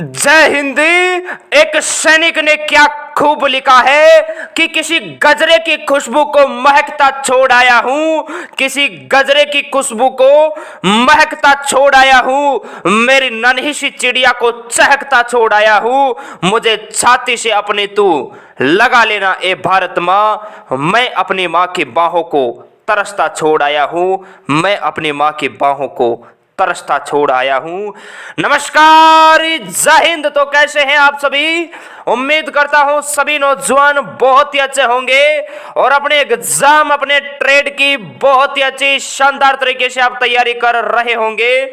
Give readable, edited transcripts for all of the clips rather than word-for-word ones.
जय हिंदी। एक सैनिक ने क्या खूब लिखा है कि किसी गजरे की खुशबू को महकता छोड़ आया हूं, किसी गजरे की खुशबू को महकता छोड़ आया हूं, मेरी नन्ही सी चिड़िया को चहकता छोड़ आया हूं, मुझे छाती से अपनी तू लगा लेना ए भारत माँ, मैं अपनी माँ की बाहों को तरसता छोड़ आया हूं, मैं अपनी माँ की बाहों को तरसता छोड़ आया हूं। नमस्कार, जय हिंद। तो कैसे हैं आप सभी? उम्मीद करता हूं सभी नौजवान बहुत ही अच्छे होंगे और अपने एग्जाम, अपने ट्रेड की बहुत ही अच्छी शानदार तरीके से आप तैयारी कर रहे होंगे।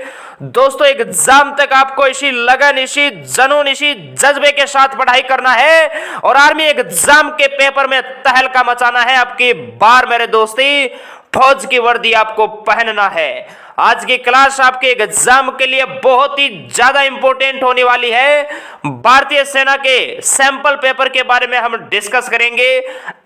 दोस्तों, एग्जाम तक आपको इसी लगन, इसी जुनून, इसी जज्बे के साथ पढ़ाई करना है और आर्मी एग्जाम के पेपर में तहलका मचाना है। आपकी बार मेरे दोस्ती, फौज की वर्दी आपको पहनना है। आज की क्लास आपके एग्जाम के लिए बहुत ही ज्यादा इंपॉर्टेंट होने वाली है। भारतीय सेना के सैंपल पेपर के बारे में हम डिस्कस करेंगे।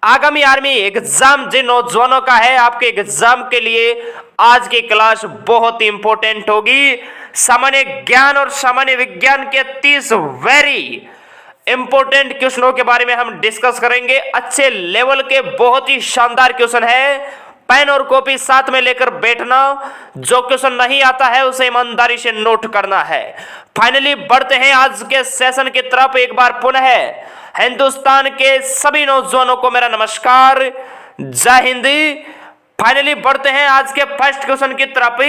आगामी आर्मी एग्जाम जिन नौजवानों का है, आपके एग्जाम के लिए आज की क्लास बहुत ही इंपॉर्टेंट होगी। सामान्य ज्ञान और सामान्य विज्ञान के 30 वेरी इंपॉर्टेंट क्वेश्चनों के बारे में हम डिस्कस करेंगे। अच्छे लेवल के बहुत ही शानदार क्वेश्चन है। पेन और कॉपी साथ में लेकर बैठना, जो क्वेश्चन नहीं आता है उसे ईमानदारी से नोट करना है। फाइनली बढ़ते हैं आज के सेशन की तरफ। एक बार पुनः हिंदुस्तान के सभी नौजवानों को मेरा नमस्कार, जय हिंद। फाइनली बढ़ते हैं आज के फर्स्ट क्वेश्चन की तरफ।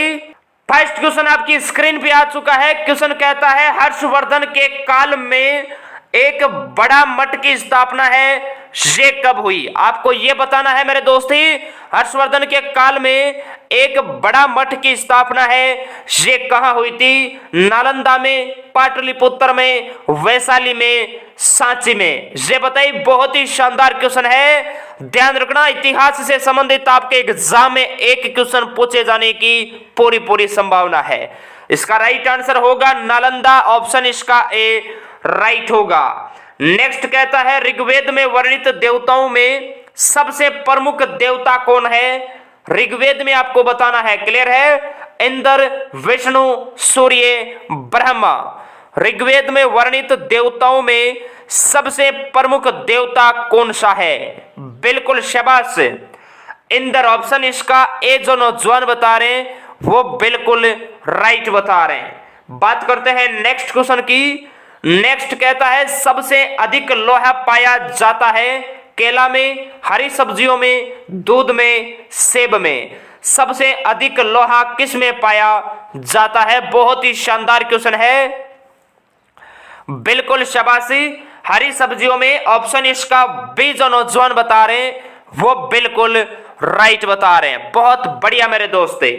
फर्स्ट क्वेश्चन आपकी स्क्रीन पे आ चुका है। क्वेश्चन कहता है, हर्षवर्धन के काल में एक बड़ा मठ की स्थापना है, ये कब हुई? आपको यह बताना है मेरे दोस्ती। हर्षवर्धन के काल में एक बड़ा मठ की स्थापना है, ये कहां हुई थी? नालंदा में, पाटलिपुत्र में, वैशाली में, सांची में? ये बताइए। बहुत ही शानदार क्वेश्चन है, ध्यान रखना। इतिहास से संबंधित आपके एग्जाम में एक क्वेश्चन पूछे जाने की पूरी संभावना है। इसका राइट आंसर होगा नालंदा। ऑप्शन इसका ए राइट होगा। नेक्स्ट कहता है, ऋग्वेद में वर्णित देवताओं में सबसे प्रमुख देवता कौन है? ऋग्वेद में आपको बताना है। क्लियर है? इंद्र, विष्णु, सूर्य, ब्रह्मा। ऋग्वेद में वर्णित देवताओं में सबसे प्रमुख देवता कौन सा है? बिल्कुल शाबाश, इंद्र। ऑप्शन इसका ए जो नौजवान बता रहे हैं वो बिल्कुल राइट बता रहे हैं। बात करते हैं नेक्स्ट क्वेश्चन की। नेक्स्ट कहता है, सबसे अधिक लोहा पाया जाता है केला में, हरी सब्जियों में, दूध में, सेब में? सबसे अधिक लोहा किस में पाया जाता है? बहुत ही शानदार क्वेश्चन है, बिल्कुल शाबाशी, हरी सब्जियों में। ऑप्शन इसका बी जो नौजवान बता रहे हैं वो बिल्कुल राइट बता रहे हैं। बहुत बढ़िया मेरे दोस्ते।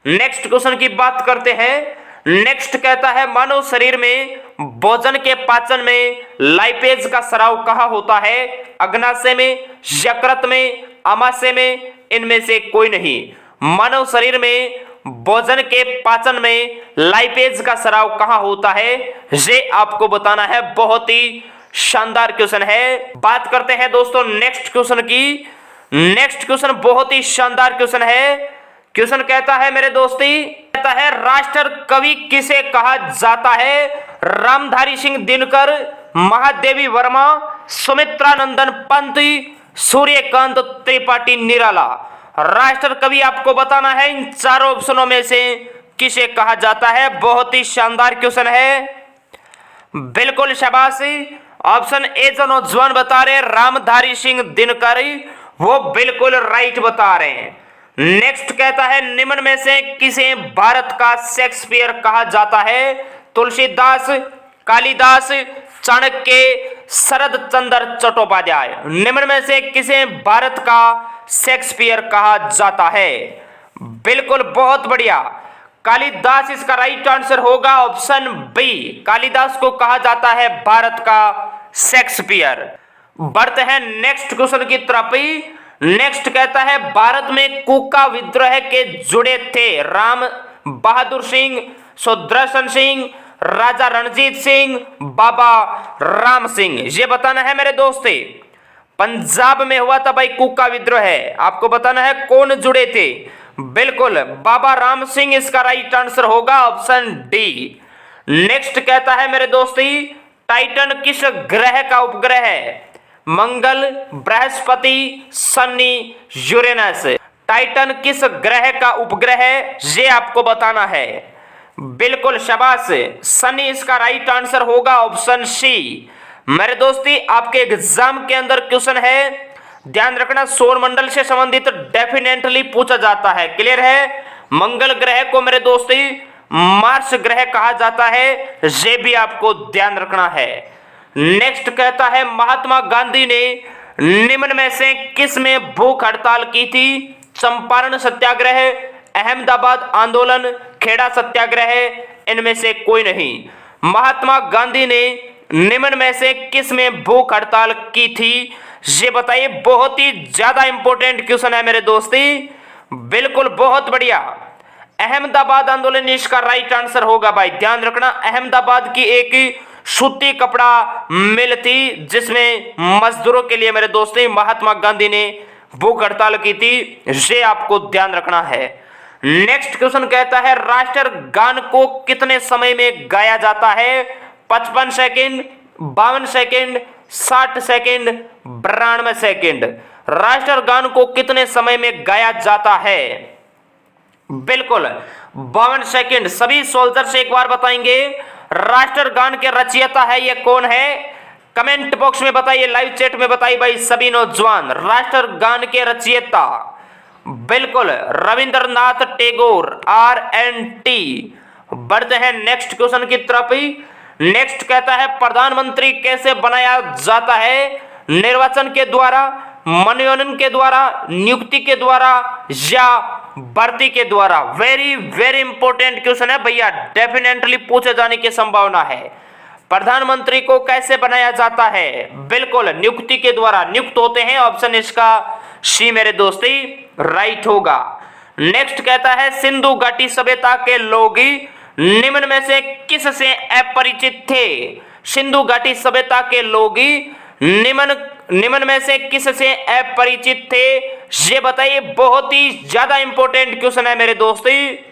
नेक्स्ट क्वेश्चन की बात करते हैं। नेक्स्ट कहता है, मानव शरीर में भोजन के पाचन में लाइपेज का स्राव कहाँ होता है? अग्नाशय में, यकृत में, आमाशय में? इनमें से कोई नहीं। मानव शरीर में भोजन के पाचन में लाइपेज का स्राव कहाँ होता है, ये आपको बताना है। बहुत ही शानदार क्वेश्चन है। बात करते हैं दोस्तों नेक्स्ट क्वेश्चन की। नेक्स्ट क्वेश्चन बहुत ही शानदार क्वेश्चन है। क्वेश्चन कहता है मेरे दोस्ती, कहता है, राष्ट्र कवि किसे कहा जाता है? रामधारी सिंह दिनकर, महादेवी वर्मा, सुमित्रानंदन पंत, सूर्यकांत त्रिपाठी निराला? राष्ट्र कवि आपको बताना है इन चारों ऑप्शनों में से किसे कहा जाता है। बहुत ही शानदार क्वेश्चन है, बिल्कुल शाबाशी। ऑप्शन ए जो नौजवान बता रहे हैं रामधारी सिंह दिनकर, वो बिल्कुल राइट बता रहे हैं। नेक्स्ट कहता है, निम्न में से किसे भारत का शेक्सपियर कहा जाता है? तुलसीदास, कालिदास, चाणक्य, शरद चंद्र चट्टोपाध्याय? निम्न में से किसे भारत का शेक्सपियर कहा जाता है? बिल्कुल बहुत बढ़िया, कालिदास इसका राइट आंसर होगा। ऑप्शन बी, कालिदास को कहा जाता है भारत का शेक्सपियर। बढ़ते हैं नेक्स्ट क्वेश्चन की तरफ। नेक्स्ट कहता है, भारत में कुका विद्रोह के जुड़े थे राम बहादुर सिंह, सुदर्शन सिंह, राजा रणजीत सिंह, बाबा राम सिंह? ये बताना है मेरे दोस्ते। पंजाब में हुआ था भाई कुका विद्रोह, आपको बताना है कौन जुड़े थे। बिल्कुल बाबा राम सिंह इसका राइट आंसर होगा। Option D. नेक्स्ट कहता है मेरे दोस्ती, टाइटन किस ग्रह का उपग्रह है? मंगल, बृहस्पति, शनि, यूरेनस। टाइटन किस ग्रह का उपग्रह है, ये आपको बताना है। बिल्कुल शाबाश, शनि इसका राइट आंसर होगा, ऑप्शन सी। मेरे दोस्ती आपके एग्जाम के अंदर क्वेश्चन है, ध्यान रखना, सौर मंडल से संबंधित डेफिनेटली पूछा जाता है। क्लियर है? मंगल ग्रह को मेरे दोस्ती मार्स ग्रह कहा जाता है, ये भी आपको ध्यान रखना है। नेक्स्ट कहता है, महात्मा गांधी ने निम्न में से किस में भूख हड़ताल की थी? चंपारण सत्याग्रह, अहमदाबाद आंदोलन, खेड़ा सत्याग्रह, इनमें से कोई नहीं। महात्मा गांधी ने निम्न में से किस में भूख हड़ताल की थी, ये बताइए। बहुत ही ज्यादा इंपॉर्टेंट क्वेश्चन है मेरे दोस्ती। बिल्कुल बहुत बढ़िया, अहमदाबाद आंदोलन इसका राइट आंसर होगा भाई। ध्यान रखना, अहमदाबाद की एक सूती कपड़ा मिल थी जिसमें मजदूरों के लिए मेरे दोस्ती महात्मा गांधी ने भूख हड़ताल की थी, ये आपको ध्यान रखना है। नेक्स्ट क्वेश्चन कहता है, राष्ट्रगान को कितने समय में गाया जाता है? 55 सेकंड, 52 सेकंड, 60 सेकंड, 92 सेकंड। राष्ट्रगान को कितने समय में गाया जाता है? बिल्कुल 52 सेकंड। सभी सोल्जर्स एक बार बताएंगे राष्ट्रगान के रचयिता है ये कौन है? कमेंट बॉक्स में बताइए, लाइव चैट में बताइए भाई सभी नौजवान। राष्ट्रगान के रचयिता बिल्कुल रविंद्रनाथ टैगोर, RNT। बढ़ते हैं नेक्स्ट क्वेश्चन की तरफ। नेक्स्ट कहता है, प्रधानमंत्री कैसे बनाया जाता है? निर्वाचन के द्वारा, मनोनयन के द्वारा, नियुक्ति के द्वारा या भर्ती के द्वारा? वेरी वेरी इंपॉर्टेंट क्वेश्चन है भैया, डेफिनेटली पूछे जाने की संभावना है। प्रधानमंत्री को कैसे बनाया जाता है? बिल्कुल नियुक्ति के द्वारा नियुक्त होते हैं, ऑप्शन इसका सी मेरे दोस्ती राइट होगा। नेक्स्ट कहता है, सिंधु घाटी सभ्यता के लोग निम्न में से किस से अपरिचित थे? सिंधु घाटी सभ्यता के लोग निम्न में से किस से अपरिचित थे, ये बताइए। बहुत ही ज्यादा इंपॉर्टेंट क्वेश्चन है मेरे दोस्ती।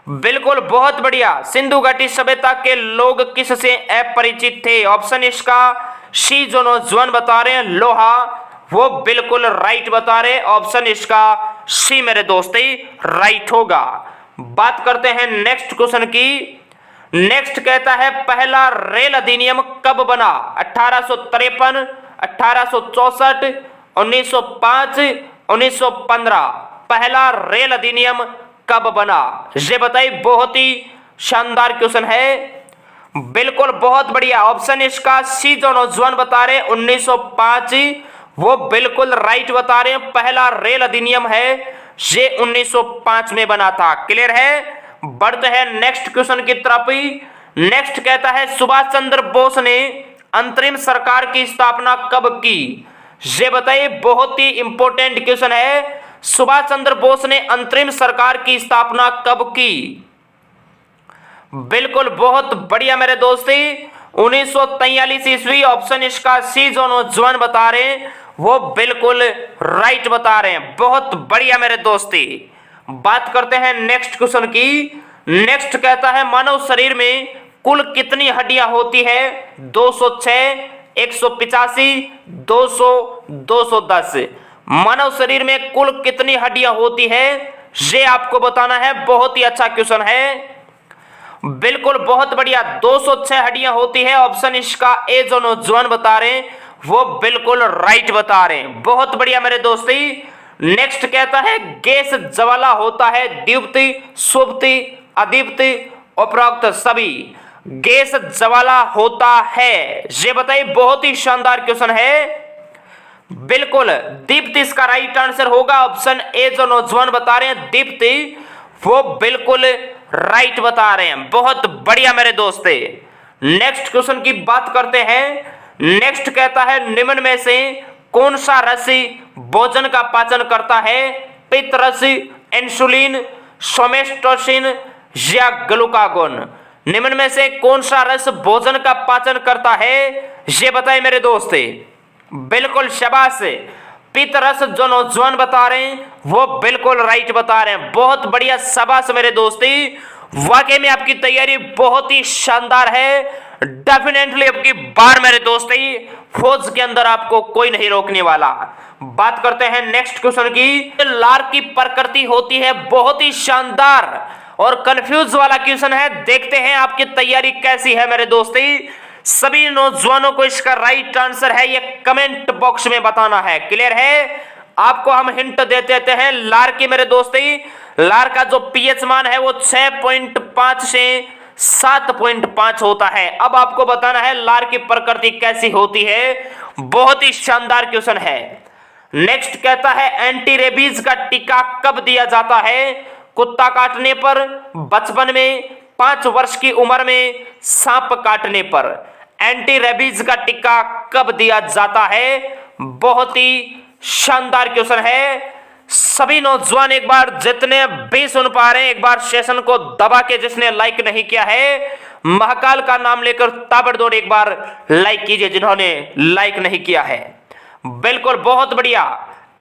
बिल्कुल बहुत बढ़िया, सिंधु घाटी सभ्यता के लोग किस से अपरिचित थे? ऑप्शन इसका सी जो नौजवान बता रहे हैं लोहा, वो बिल्कुल राइट बता रहे, ऑप्शन इसका सी मेरे दोस्ती राइट होगा। बात करते हैं नेक्स्ट क्वेश्चन की। नेक्स्ट कहता है, पहला रेल अधिनियम कब बना? 1853, 1864, 1905, 1915। पहला रेल अधिनियम कब बना, ये बताइए। बहुत ही शानदार क्वेश्चन है, बिल्कुल बहुत बढ़िया, ऑप्शन इसका सी जो नौजवान बता रहे 1905, वो बिल्कुल राइट बता रहे हैं। पहला रेल अधिनियम है ये 1905 में बना था। क्लियर है? बढ़ते हैं नेक्स्ट क्वेश्चन की तरफ। नेक्स्ट कहता है, सुभाष चंद्र बोस ने अंतरिम सरकार की स्थापना कब की, ये बताइए। बहुत ही इंपॉर्टेंट क्वेश्चन है, सुभाष चंद्र बोस ने अंतरिम सरकार की स्थापना कब की? बिल्कुल बहुत बढ़िया मेरे दोस्ती, 1943 ईस्वी, ऑप्शन इसका सी जो नौजवान बता रहे हैं वो बिल्कुल राइट बता रहे हैं। बहुत बढ़िया मेरे दोस्ती। बात करते हैं नेक्स्ट क्वेश्चन की। नेक्स्ट कहता है, मानव शरीर में कुल कितनी हड्डियां होती है? 206, 185, 200, 210। मानव शरीर में कुल कितनी हड्डियां होती है, ये आपको बताना है। बहुत ही अच्छा क्वेश्चन है, बिल्कुल बहुत बढ़िया, 206 हड्डियां होती है, ऑप्शन इसका ए जो नौजवान बता रहे हैं वो बिल्कुल राइट बता रहे हैं। बहुत बढ़िया मेरे दोस्ती। नेक्स्ट कहता है, गैस ज्वाला होता है दीप्ति, सुप्ति, अदीप्ति, उपरोक्त सभी। गैस ज्वाला होता है, ये बताइए। बहुत ही शानदार क्वेश्चन है, बिल्कुल दीप्ति इसका राइट आंसर होगा, ऑप्शन ए जो नौजवान बता रहे हैं दीप्ति, वो बिल्कुल राइट बता रहे हैं। बहुत बढ़िया मेरे दोस्ते। नेक्स्ट क्वेश्चन की बात करते हैं। नेक्स्ट कहता है, निम्न में से कौन सा रस भोजन का पाचन करता है? पित्त रस, इंसुलिन, सोमेटोसिन या ग्लूकागोन। निम्न में से कौन सा रस भोजन का पाचन करता है, ये बताए मेरे दोस्ते। बिल्कुल शाबाश, पित्त रस जो नौजवान बता रहे हैं वो बिल्कुल राइट बता रहे हैं। बहुत बढ़िया, शाबाश मेरे दोस्ती, वाकई में आपकी तैयारी बहुत ही शानदार है। डेफिनेटली आपकी बार मेरे दोस्त ही फौज के अंदर आपको कोई नहीं रोकने वाला। बात करते हैं नेक्स्ट क्वेश्चन की। लार्क की प्रकृति होती है बहुत ही शानदार और कंफ्यूज वाला क्वेश्चन है। देखते हैं आपकी तैयारी कैसी है मेरे दोस्ती। सभी नौजवानों को इसका राइट आंसर है ये कमेंट बॉक्स में बताना है। क्लियर है? आपको हम हिंट दे देते हैं। लार्क की मेरे दोस्ती, लार्क का जो पीएच मान है वो 6.5 से 7.5 होता है। अब आपको बताना है लार्क की प्रकृति कैसी होती है। बहुत ही शानदार क्वेश्चन है। नेक्स्ट कहता है एंटी रेबीज का टीका कब दिया जाता है? कुत्ता काटने पर, बचपन में, 5 वर्ष की उम्र में, सांप काटने पर। एंटी रेबीज का टीका कब दिया जाता है? बहुत ही शानदार क्वेश्चन है। सभी नौजवान एक बार जितने भी सुन पा रहे हैं एक बार सेशन को दबा के, जिसने लाइक नहीं किया है महाकाल का नाम लेकर ताबड़तोड़ एक बार लाइक कीजिए जिन्होंने लाइक नहीं किया है। बिल्कुल बहुत बढ़िया।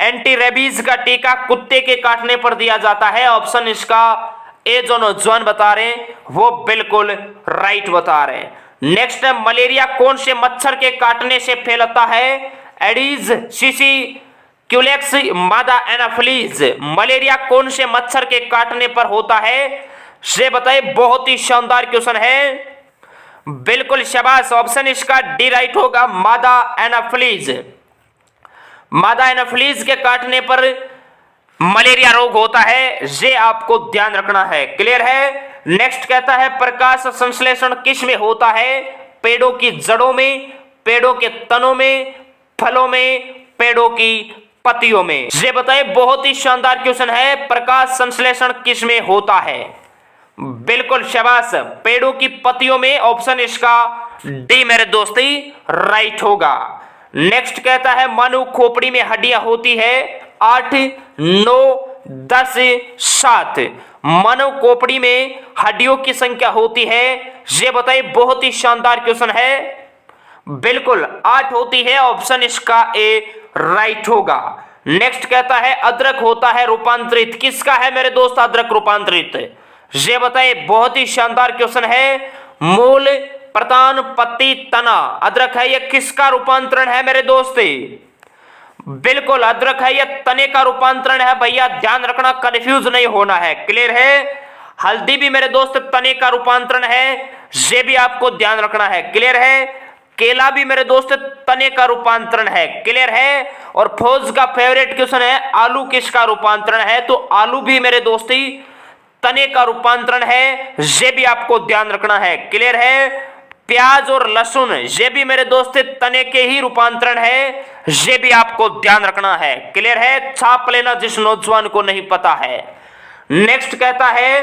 एंटी रेबीज का टीका कुत्ते के काटने पर दिया जाता है। ऑप्शन इसका ए जो नौजवान बता रहे हैं वो बिल्कुल राइट बता रहे हैं। नेक्स्ट है मलेरिया कौन से मच्छर के काटने से फैलता है? एडीज, सीसी, क्यूलेक्स, मादा एनाफिलीज। मलेरिया कौन से मच्छर के काटने पर होता है से बताइए। बहुत ही शानदार क्वेश्चन है। बिल्कुल शाबाश। ऑप्शन इसका डी राइट होगा, मादा एनाफिलीज। मादा एनाफिलीज के काटने पर मलेरिया रोग होता है, ये आपको ध्यान रखना है। क्लियर है? नेक्स्ट कहता है प्रकाश संश्लेषण किस में होता है? पेड़ों की जड़ों में, पेड़ों के तनों में, फलों में, पेड़ों की पत्तियों में। ये बताइए। बहुत ही शानदार क्वेश्चन है। प्रकाश संश्लेषण किस में होता है? बिल्कुल शाबाश, पेड़ों की पत्तियों में। ऑप्शन इसका डी मेरे दोस्ती राइट होगा। नेक्स्ट कहता है मानव खोपड़ी में हड्डियां होती है 8, 9, 10, 7। मानव खोपड़ी में हड्डियों की संख्या होती है ये बताइए। बहुत ही शानदार क्वेश्चन है। बिल्कुल 8 होती है। ऑप्शन इसका ए राइट होगा। नेक्स्ट कहता है अदरक होता है रूपांतरित किसका है मेरे दोस्त? अदरक रूपांतरित ये बताइए। बहुत ही शानदार क्वेश्चन है। मूल, प्रतान, पत्ती, तना। अदरक है ये किसका रूपांतरण है मेरे दोस्ती? बिल्कुल अदरक है ये तने का रूपांतरण है। भैया ध्यान रखना, कंफ्यूज नहीं होना है। क्लियर है? हल्दी भी मेरे दोस्त तने का रूपांतरण है, ये भी आपको ध्यान रखना है। क्लियर है? केला भी मेरे दोस्त तने का रूपांतरण है। क्लियर है? और फौज का फेवरेट क्वेश्चन है आलू किसका रूपांतरण है? तो आलू भी मेरे दोस्ती तने का रूपांतरण है, ये भी आपको ध्यान रखना है। क्लियर है? प्याज और लहसुन ये भी मेरे दोस्त तने के ही रूपांतरण है, ये भी आपको ध्यान रखना है। क्लियर है? छाप लेना जिस नौजवान को नहीं पता है। नेक्स्ट कहता है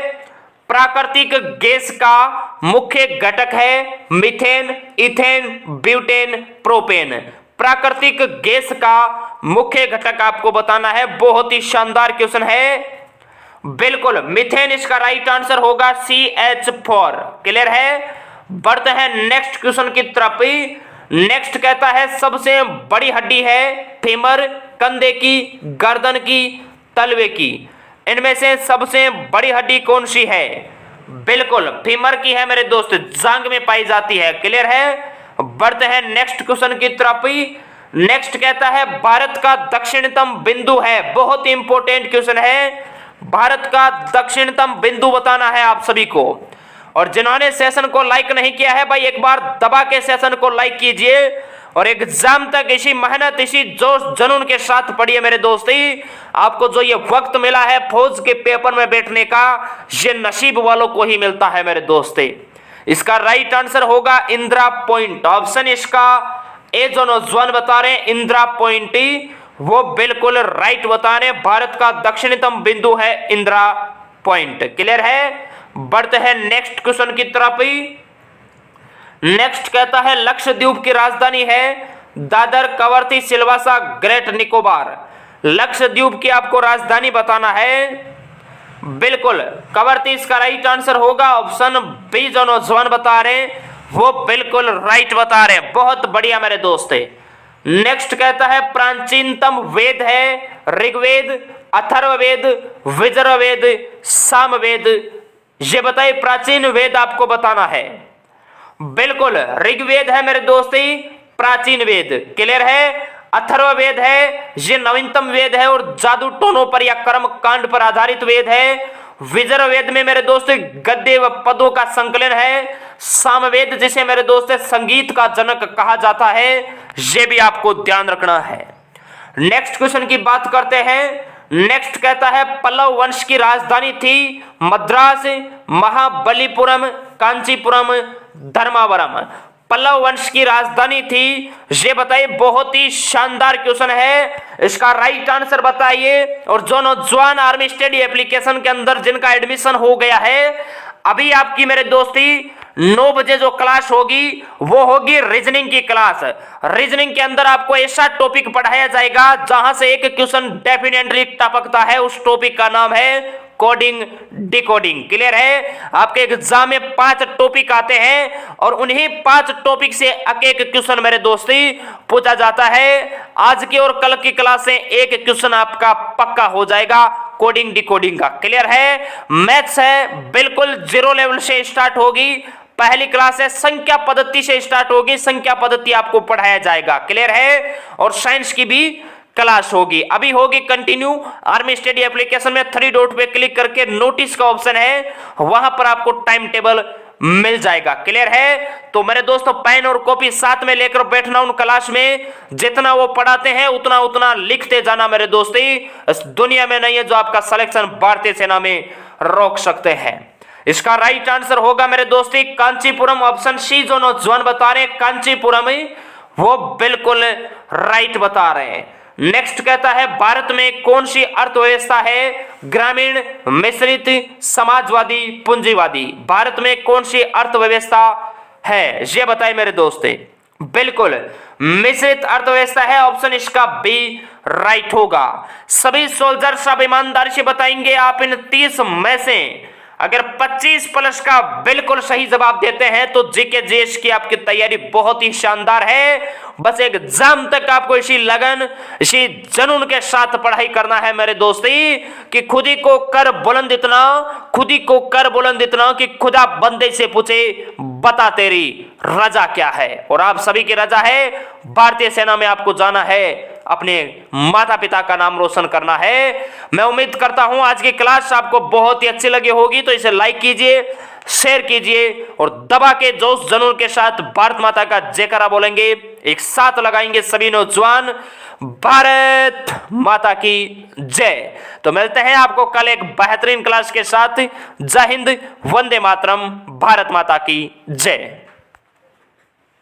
प्राकृतिक गैस का मुख्य घटक है मीथेन, इथेन, ब्यूटेन, प्रोपेन। प्राकृतिक गैस का मुख्य घटक आपको बताना है। बहुत ही शानदार क्वेश्चन है। बिल्कुल मीथेन इसका राइट आंसर होगा, CH4। क्लियर है? बढ़ते हैं नेक्स्ट क्वेश्चन की तरफ। नेक्स्ट कहता है सबसे बड़ी हड्डी है फीमर, कंधे की, गर्दन की, तलवे की। इनमें से सबसे बड़ी हड्डी कौन सी है? बिल्कुल फीमर की है मेरे दोस्त, जांग में पाई जाती है। क्लियर है? बढ़ते हैं नेक्स्ट क्वेश्चन की तरफ। नेक्स्ट कहता है भारत का दक्षिणतम बिंदु है। बहुत इंपॉर्टेंट क्वेश्चन है। भारत का दक्षिणतम बिंदु बताना है आप सभी को। और जिन्होंने सेशन को लाइक नहीं किया है भाई एक बार दबा के सेशन को लाइक कीजिए और एग्जाम तक इसी मेहनत, इसी जोश जुनून के साथ पढ़िए मेरे दोस्ती। आपको जो ये वक्त मिला है फौज के पेपर में बैठने का, ये नसीब वालों को ही मिलता है मेरे दोस्ती। इसका राइट आंसर होगा इंदिरा पॉइंट। ऑप्शन इसका ए जो नौजवान बता रहे हैं इंदिरा पॉइंट, वो बिल्कुल राइट बता रहे हैं। भारत का दक्षिणतम बिंदु है इंदिरा पॉइंट। क्लियर है? बढ़ते हैं नेक्स्ट क्वेश्चन की तरफ। नेक्स्ट कहता है लक्षद्वीप की राजधानी है दादर, कवरती, सिलवासा, ग्रेट निकोबार। लक्षद्वीप की आपको राजधानी बताना है। बिल्कुल कवरती इसका राइट आंसर होगा। ऑप्शन बी जो नौजवान बता रहे हैं वो बिल्कुल राइट बता रहे हैं। बहुत बढ़िया मेरे दोस्त। नेक्स्ट कहता है प्राचीनतम वेद है ऋग्वेद, अथर्ववेद, यजुर्वेद, सामवेद, ये बताइए प्राचीन वेद आपको बताना है। बिल्कुल ऋग्वेद है मेरे दोस्ती, प्राचीन वेद, क्लियर है। अथर्ववेद है, ये नवीनतम वेद है और जादू टोनों पर या कर्म कांड पर आधारित वेद है। यजुर्वेद में मेरे दोस्त गद्य व पदों का संकलन है। सामवेद जिसे मेरे दोस्त संगीत का जनक कहा जाता है, ये भी आपको ध्यान रखना है। नेक्स्ट क्वेश्चन की बात करते हैं। नेक्स्ट कहता है पल्लव वंश की राजधानी थी मद्रास, महाबलीपुरम, कांचीपुरम, धर्मावरम। पल्लव वंश की राजधानी थी, ये बताइए। बहुत ही शानदार क्वेश्चन है, इसका राइट आंसर बताइए। और जो नौजवान आर्मी स्टडी एप्लीकेशन के अंदर जिनका एडमिशन हो गया है, अभी आपकी मेरे दोस्ती 9 बजे जो क्लास होगी वो होगी रीजनिंग की क्लास। रीजनिंग के अंदर आपको ऐसा टॉपिक पढ़ाया जाएगा जहां से एक क्वेश्चन डेफिनेटली टपकता है। उस टॉपिक का नाम है कोडिंग डिकोडिंग, क्लियर है। आपके एग्जाम में 5 टॉपिक आते हैं और उन्हीं 5 टॉपिक से एक एक क्वेश्चन मेरे दोस्ती पूछा जाता है। आज की और कल की क्लास से एक क्वेश्चन आपका पक्का हो जाएगा कोडिंग डिकोडिंग का, क्लियर है। मैथ्स है बिल्कुल 0 लेवल से स्टार्ट होगी। पहली क्लास है संख्या पद्धति से स्टार्ट होगी, संख्या पद्धति आपको पढ़ाया जाएगा, क्लियर है। और साइंस की भी क्लास होगी, अभी होगी कंटिन्यू। आर्मी स्टडी एप्लीकेशन में 3 डॉट पे क्लिक करके नोटिस का ऑप्शन है, वहां पर आपको टाइम टेबल मिल जाएगा, क्लियर है। तो मेरे दोस्तों पेन और कॉपी साथ में लेकर बैठना उन क्लास में, जितना वो पढ़ाते हैं उतना उतना लिखते जाना मेरे दोस्ती। इस दुनिया में नहीं है जो आपका सिलेक्शन भारतीय सेना में रोक सकते हैं। इसका राइट आंसर होगा मेरे दोस्ती कांचीपुरम, ऑप्शन सी। जो नौजवान बता रहे हैं कांचीपुरम, वो बिल्कुल राइट बता रहे हैं। नेक्स्ट कहता है भारत में कौन सी अर्थव्यवस्था है, ग्रामीण, मिश्रित, समाजवादी, पूंजीवादी। भारत में कौन सी अर्थव्यवस्था है, ये बताएं मेरे दोस्ते। बिल्कुल मिश्रित अर्थव्यवस्था है, ऑप्शन इसका बी राइट होगा। सभी सोल्जर्स अब ईमानदारी से बताएंगे आप इन 30 में से अगर 25 प्लस का बिल्कुल सही जवाब देते हैं तो जीके जीएस की आपकी तैयारी बहुत ही शानदार है। बस एग्जाम तक आपको इसी लगन, इसी जुनून के साथ पढ़ाई करना है मेरे दोस्ती कि खुद ही को कर बुलंद इतना, खुद ही को कर बुलंद इतना कि खुदा बंदे से पूछे बता तेरी रजा क्या है। और आप सभी की रजा है भारतीय सेना में आपको जाना है, अपने माता पिता का नाम रोशन करना है। मैं उम्मीद करता हूं आज की क्लास आपको बहुत ही अच्छी लगी होगी, तो इसे लाइक कीजिए, शेयर कीजिए और दबा के जोश जुनून के साथ भारत माता का जयकारा बोलेंगे, एक साथ लगाएंगे सभी नौजवान। भारत माता की जय। तो मिलते हैं आपको कल एक बेहतरीन क्लास के साथ। जय हिंद, वंदे मातरम, भारत माता की जय।